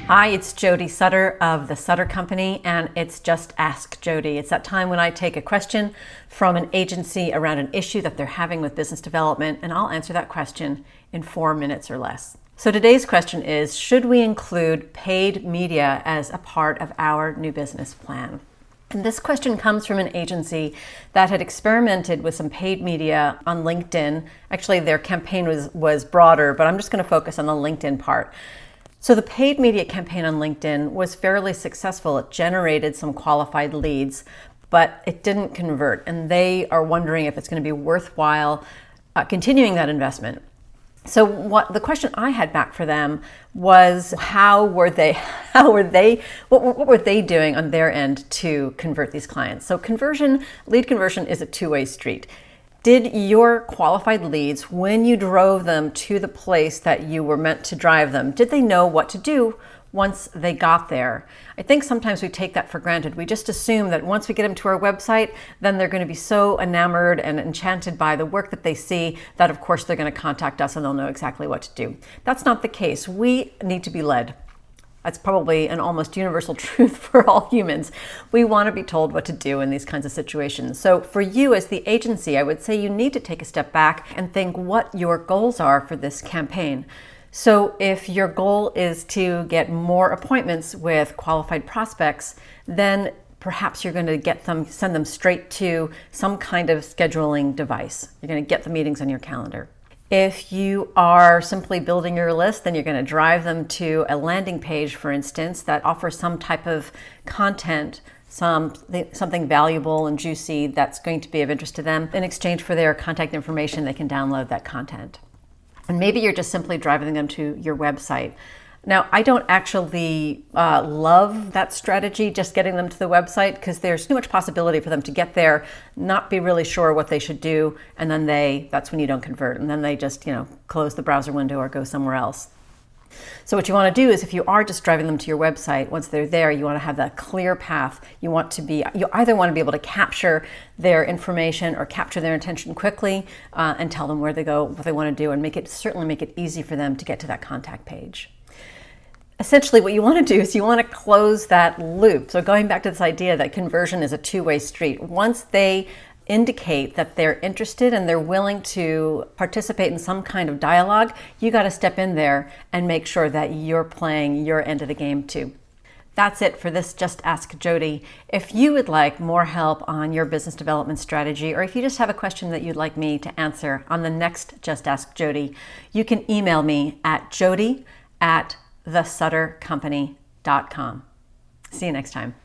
Hi, it's Jody Sutter of the Sutter Company, and it's Just Ask Jody. It's that time when I take a question from an agency around an issue that they're having with business development, and I'll answer that question in 4 minutes or less. So today's question is, should we include paid media as a part of our new business plan? And this question comes from an agency that had experimented with some paid media on LinkedIn. Actually, their campaign was broader, but I'm just going to focus on the LinkedIn part. So the paid media campaign on LinkedIn was fairly successful. It generated some qualified leads, but it didn't convert. And they are wondering if it's going to be worthwhile continuing that investment. So what the question I had back for them was, what were they doing on their end to convert these clients? So lead conversion is a two-way street. Did your qualified leads, when you drove them to the place that you were meant to drive them, did they know what to do once they got there? I think sometimes we take that for granted. We just assume that once we get them to our website, then they're going to be so enamored and enchanted by the work that they see that of course they're going to contact us and they'll know exactly what to do. That's not the case. We need to be led. That's probably an almost universal truth for all humans. We want to be told what to do in these kinds of situations. So for you as the agency, I would say you need to take a step back and think what your goals are for this campaign. So if your goal is to get more appointments with qualified prospects, then perhaps you're going to send them straight to some kind of scheduling device. You're going to get the meetings on your calendar. If you are simply building your list, then you're going to drive them to a landing page, for instance, that offers some type of content, something valuable and juicy that's going to be of interest to them. In exchange for their contact information, they can download that content. And maybe you're just simply driving them to your website. Now, I don't actually love that strategy, just getting them to the website, because there's too much possibility for them to get there, not be really sure what they should do, and then that's when you don't convert, and then they just, close the browser window or go somewhere else. So what you want to do is, if you are just driving them to your website, once they're there, you want to have that clear path. You either want to be able to capture their information or capture their attention quickly and tell them where they go, what they want to do, and certainly make it easy for them to get to that contact page. Essentially, what you want to do is you want to close that loop. So going back to this idea that conversion is a two-way street. Once they indicate that they're interested and they're willing to participate in some kind of dialogue, you got to step in there and make sure that you're playing your end of the game too. That's it for this Just Ask Jody. If you would like more help on your business development strategy, or if you just have a question that you'd like me to answer on the next Just Ask Jody, you can email me at jody@thesuttercompany.com. See you next time.